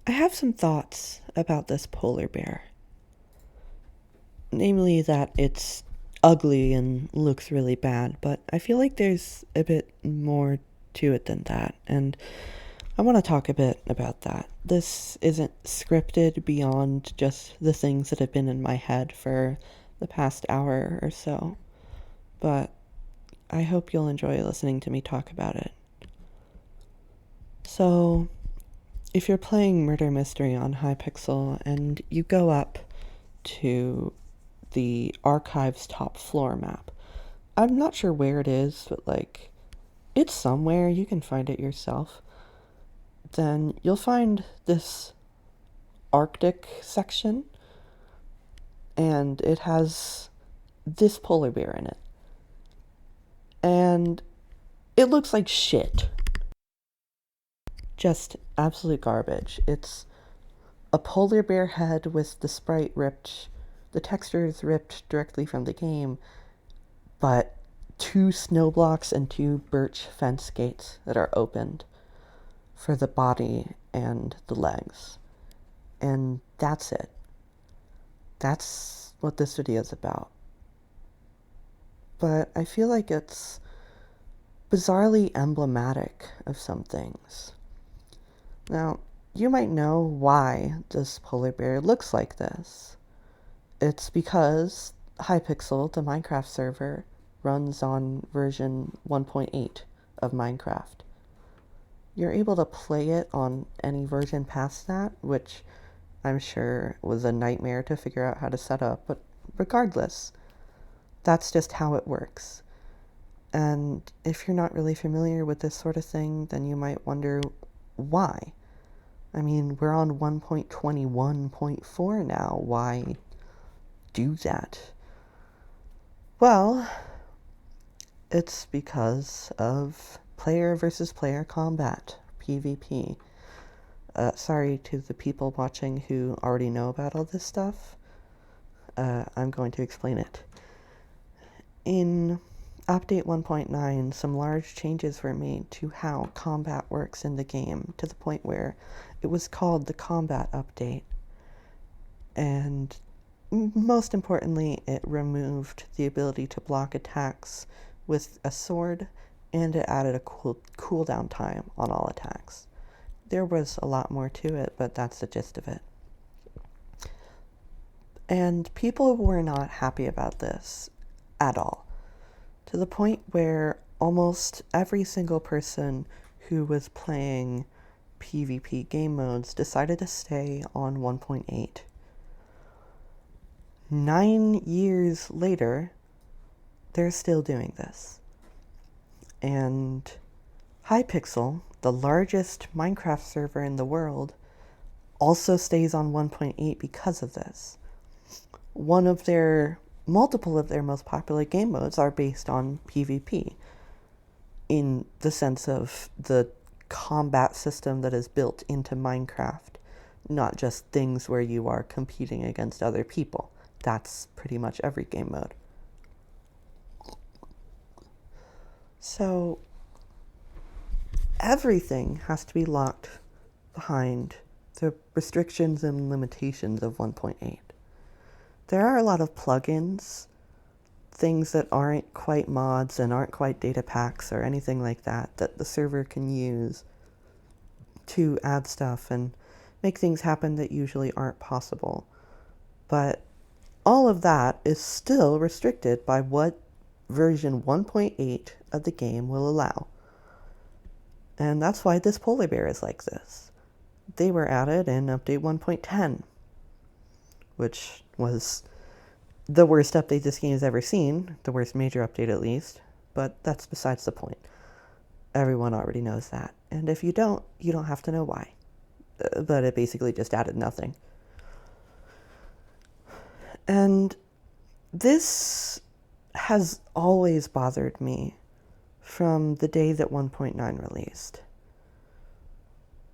I have some thoughts about this polar bear. Namely, that it's ugly and looks really bad, but I feel like there's a bit more to it than that, and I want to talk a bit about that. This isn't scripted beyond just the things that have been in my head for the past hour or so, but I hope you'll enjoy listening to me talk about it. So, if you're playing Murder Mystery on Hypixel and you go up to the archive's top floor map, I'm not sure where it is, but it's somewhere, you can find it yourself. Then you'll find this Arctic section, and it has this polar bear in it. And it looks like shit. Just absolute garbage. It's a polar bear head with the textures ripped directly from the game, but two snow blocks and two birch fence gates that are opened for the body and the legs. And that's it. That's what this video is about. But I feel like it's bizarrely emblematic of some things. Now, you might know why this polar bear looks like this. It's because Hypixel, the Minecraft server, runs on version 1.8 of Minecraft. You're able to play it on any version past that, which I'm sure was a nightmare to figure out how to set up, but regardless, that's just how it works. And if you're not really familiar with this sort of thing, then you might wonder why. I mean, we're on 1.21.4 now. Why do that? Well, it's because of player versus player combat, PvP. Sorry to the people watching who already know about all this stuff. I'm going to explain it. In Update 1.9, some large changes were made to how combat works in the game, to the point where it was called the Combat Update. And most importantly, it removed the ability to block attacks with a sword, and it added a cooldown time on all attacks. There was a lot more to it, but that's the gist of it. And people were not happy about this at all, to the point where almost every single person who was playing PvP game modes decided to stay on 1.8. 9 years later, they're still doing this. And Hypixel, the largest Minecraft server in the world, also stays on 1.8 because of this. Multiple of their most popular game modes are based on PvP, in the sense of the combat system that is built into Minecraft, not just things where you are competing against other people. That's pretty much every game mode. So, everything has to be locked behind the restrictions and limitations of 1.8. There are a lot of plugins, things that aren't quite mods and aren't quite data packs or anything like that, that the server can use to add stuff and make things happen that usually aren't possible. But all of that is still restricted by what version 1.8 of the game will allow. And that's why this polar bear is like this. They were added in update 1.10, which was the worst update this game has ever seen, the worst major update at least, but that's besides the point. Everyone already knows that. And if you don't have to know why. But it basically just added nothing. And this has always bothered me from the day that 1.9 released.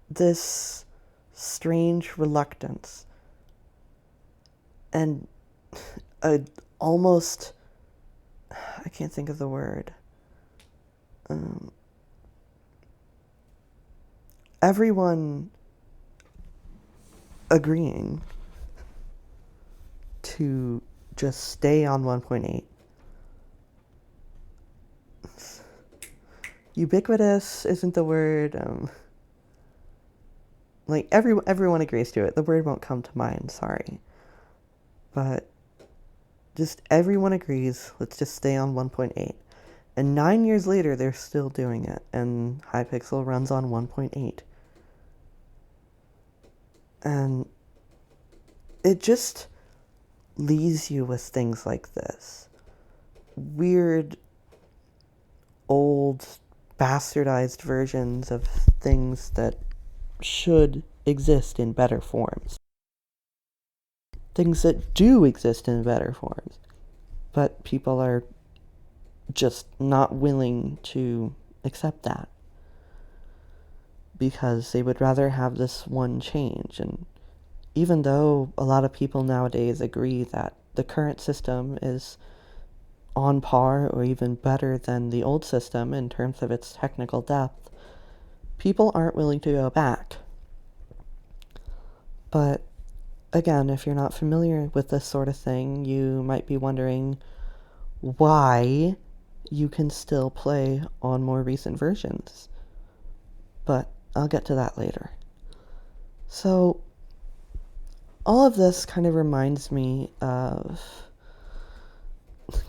This strange reluctance and almost, I can't think of the word. Everyone agreeing to just stay on 1.8. Ubiquitous isn't the word. Like everyone agrees to it. The word won't come to mind. Sorry, but just everyone agrees. Let's just stay on 1.8. And 9 years later, they're still doing it, and Hypixel runs on 1.8. And it just leaves you with things like this. Weird, old, bastardized versions of things that should exist in better forms. Things that do exist in better forms. But people are just not willing to accept that, because they would rather have this one change. And even though a lot of people nowadays agree that the current system is on par or even better than the old system in terms of its technical depth, people aren't willing to go back. But again, if you're not familiar with this sort of thing, you might be wondering why you can still play on more recent versions. But I'll get to that later. So, all of this kind of reminds me of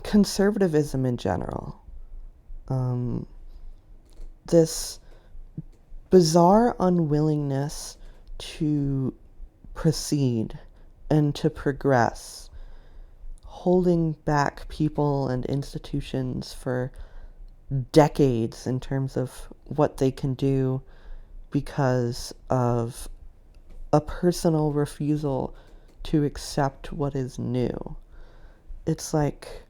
conservatism in general. This bizarre unwillingness to proceed and to progress, holding back people and institutions for decades in terms of what they can do because of a personal refusal to accept what is new. It's like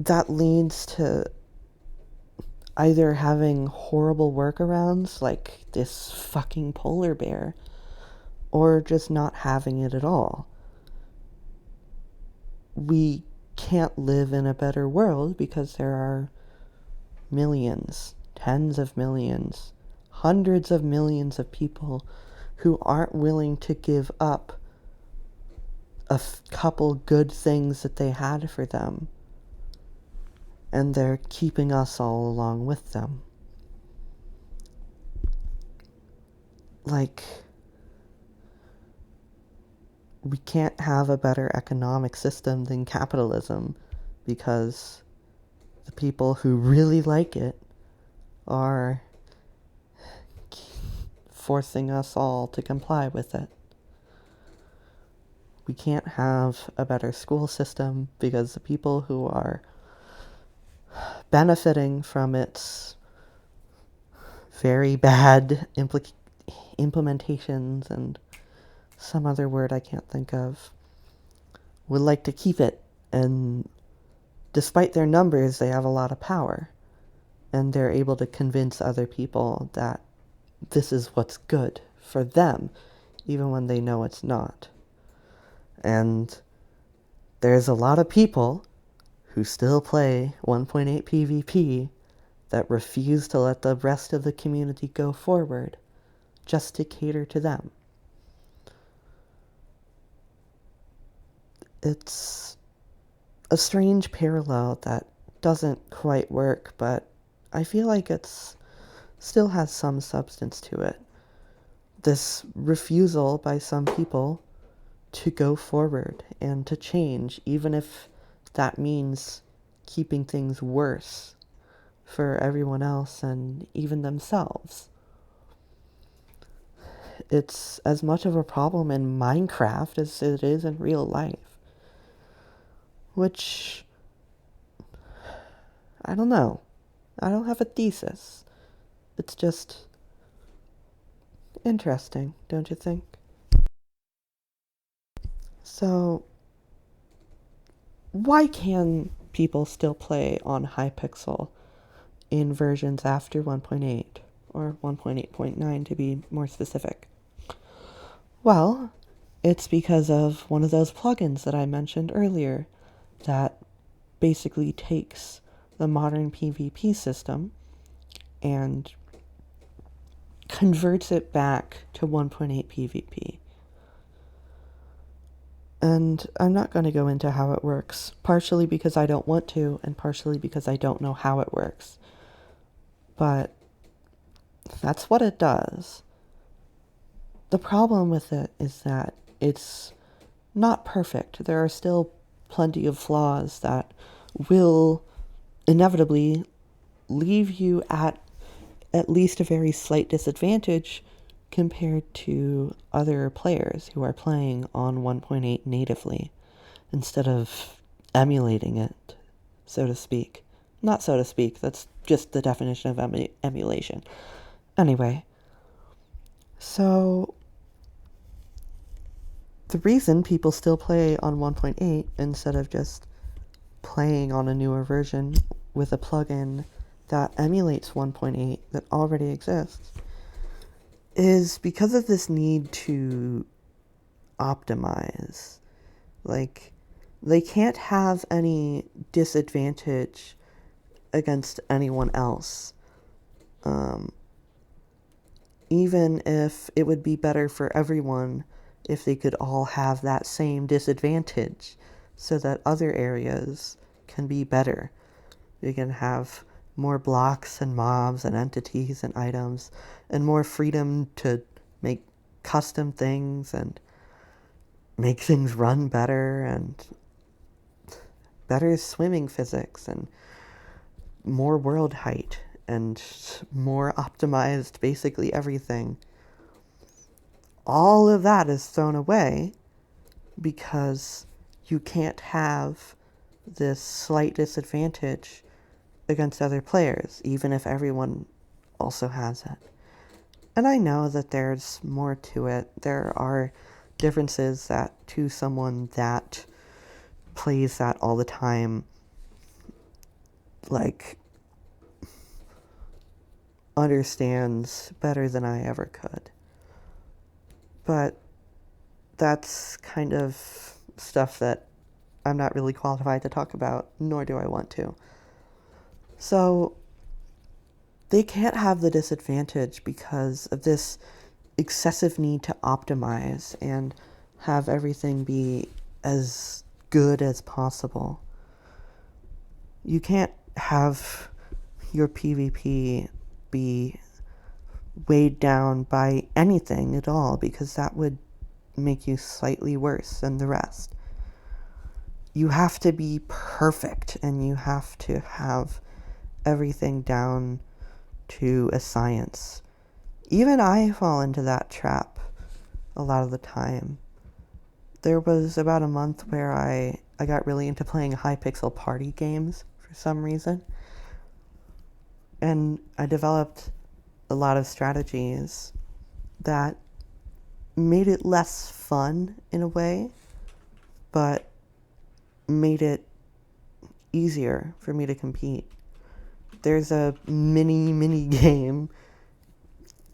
that leads to either having horrible workarounds like this fucking polar bear, or just not having it at all. We can't live in a better world because there are millions, tens of millions, hundreds of millions of people who aren't willing to give up a couple good things that they had for them, and they're keeping us all along with them. Like, we can't have a better economic system than capitalism because the people who really like it are forcing us all to comply with it. We can't have a better school system because the people who are benefiting from its very bad implementations and some other word I can't think of would like to keep it. And despite their numbers, they have a lot of power. And they're able to convince other people that this is what's good for them, even when they know it's not. And there's a lot of people who still play 1.8 PvP that refuse to let the rest of the community go forward just to cater to them. It's a strange parallel that doesn't quite work, but I feel like it's still has some substance to it. This refusal by some people to go forward and to change, even if that means keeping things worse for everyone else and even themselves. It's as much of a problem in Minecraft as it is in real life. Which, I don't know. I don't have a thesis. It's just interesting, don't you think? So, why can people still play on Hypixel in versions after 1.8, or 1.8.9 to be more specific? Well, it's because of one of those plugins that I mentioned earlier that basically takes the modern PvP system and converts it back to 1.8 PvP. And I'm not going to go into how it works, partially because I don't want to, and partially because I don't know how it works. But that's what it does. The problem with it is that it's not perfect. There are still plenty of flaws that will inevitably leave you at least a very slight disadvantage compared to other players who are playing on 1.8 natively instead of emulating it, so to speak. Not so to speak, that's just the definition of emulation. Anyway, so the reason people still play on 1.8 instead of just playing on a newer version with a plugin that emulates 1.8 that already exists is because of this need to optimize. Like, they can't have any disadvantage against anyone else. Even if it would be better for everyone if they could all have that same disadvantage so that other areas can be better. You can have more blocks and mobs and entities and items and more freedom to make custom things and make things run better and better swimming physics and more world height and more optimized basically everything. All of that is thrown away because you can't have this slight disadvantage against other players, even if everyone also has it. And I know that there's more to it. There are differences that to someone that plays that all the time, like, understands better than I ever could. But that's kind of stuff that I'm not really qualified to talk about, nor do I want to. So they can't have the disadvantage because of this excessive need to optimize and have everything be as good as possible. You can't have your PvP be weighed down by anything at all because that would make you slightly worse than the rest. You have to be perfect and you have to have everything down to a science. Even I fall into that trap a lot of the time. There was about a month where I got really into playing high-pixel party games for some reason. And I developed a lot of strategies that made it less fun in a way, but made it easier for me to compete. There's a mini game.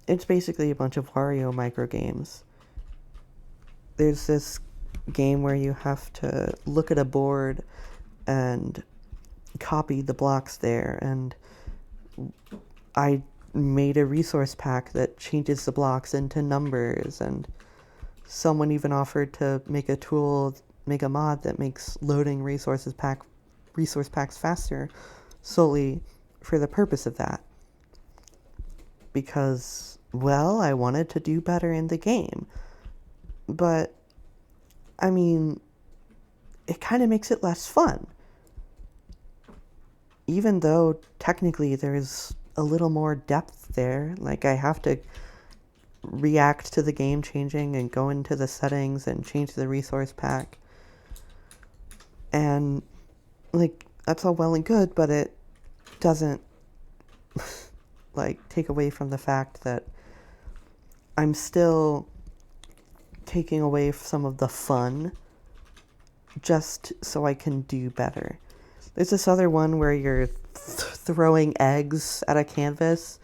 It's basically a bunch of Wario micro games. There's this game where you have to look at a board and copy the blocks there, and I made a resource pack that changes the blocks into numbers, and someone even offered to make a mod that makes loading resource packs faster solely for the purpose of that. Because, well, I wanted to do better in the game. But, I mean, it kind of makes it less fun. Even though technically there's a little more depth there. Like, I have to react to the game changing and go into the settings and change the resource pack. And, like, that's all well and good, but it doesn't, like, take away from the fact that I'm still taking away some of the fun just so I can do better. There's this other one where you're throwing eggs at a canvas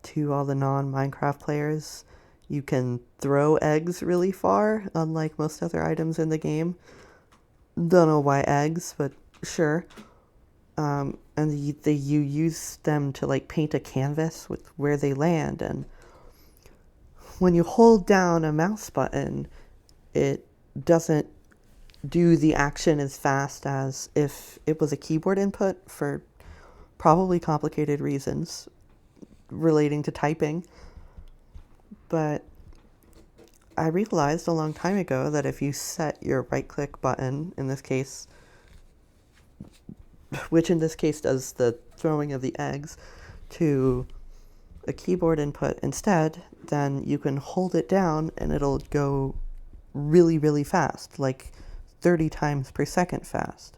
to all the non-Minecraft players. You can throw eggs really far, unlike most other items in the game. Don't know why eggs, but sure. And you use them to, like, paint a canvas with where they land, and when you hold down a mouse button, it doesn't do the action as fast as if it was a keyboard input for probably complicated reasons relating to typing. But I realized a long time ago that if you set your right-click button, in this case, which in this case does the throwing of the eggs, to a keyboard input instead, then you can hold it down and it'll go really, really fast, like 30 times per second fast.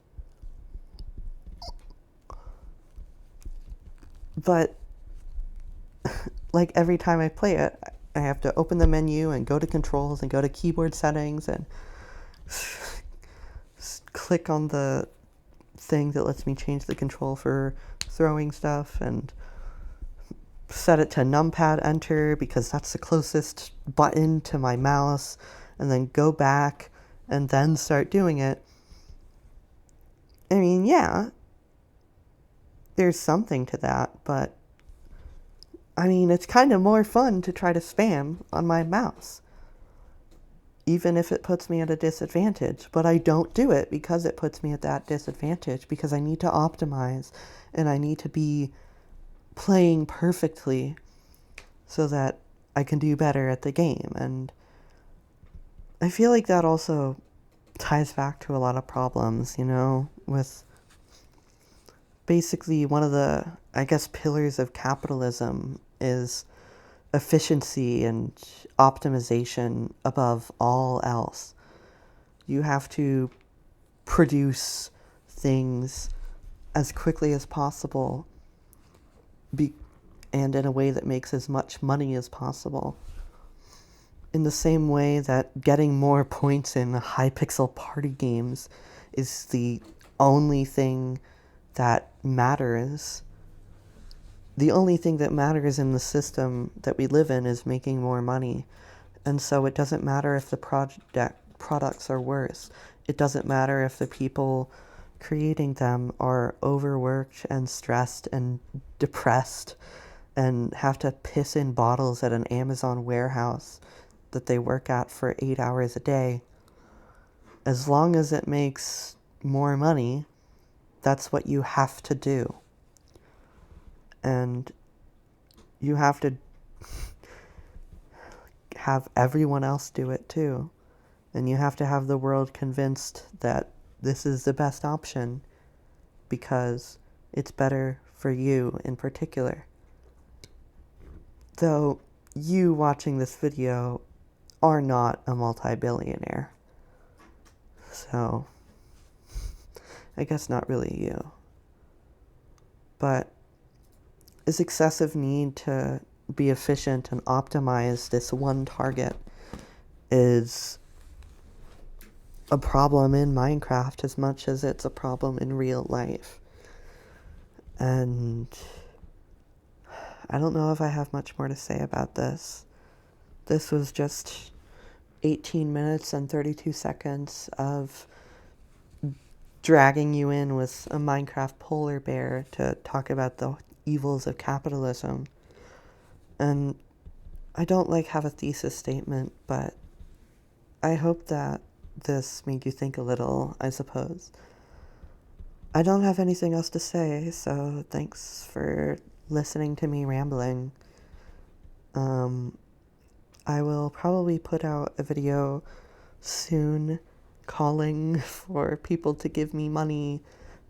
But like every time I play it, I have to open the menu and go to controls and go to keyboard settings and click on the thing that lets me change the control for throwing stuff and set it to numpad enter because that's the closest button to my mouse, and then go back and then start doing it. I mean, yeah, there's something to that, but I mean, it's kind of more fun to try to spam on my mouse, even if it puts me at a disadvantage. But I don't do it because it puts me at that disadvantage, because I need to optimize and I need to be playing perfectly so that I can do better at the game. And I feel like that also ties back to a lot of problems, you know, with basically one of the, I guess, pillars of capitalism is efficiency and optimization above all else. You have to produce things as quickly as possible and in a way that makes as much money as possible. In the same way that getting more points in high-pixel party games is the only thing that matters. The only thing that matters in the system that we live in is making more money. And so it doesn't matter if the products are worse. It doesn't matter if the people creating them are overworked and stressed and depressed and have to piss in bottles at an Amazon warehouse that they work at for 8 hours a day. As long as it makes more money, that's what you have to do. And you have to have everyone else do it too. And you have to have the world convinced that this is the best option because it's better for you in particular. Though you watching this video are not a multi-billionaire. So, I guess not really you. But this excessive need to be efficient and optimize this one target is a problem in Minecraft as much as it's a problem in real life. And I don't know if I have much more to say about this. This was just 18 minutes and 32 seconds of dragging you in with a Minecraft polar bear to talk about the evils of capitalism. And I don't have a thesis statement, but I hope that this made you think a little, I suppose. I don't have anything else to say, so thanks for listening to me rambling. I will probably put out a video soon calling for people to give me money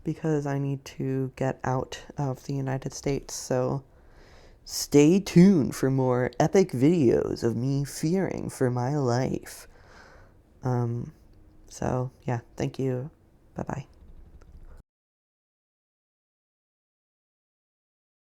because I need to get out of the United States, so stay tuned for more epic videos of me fearing for my life. So, yeah, thank you. Bye-bye.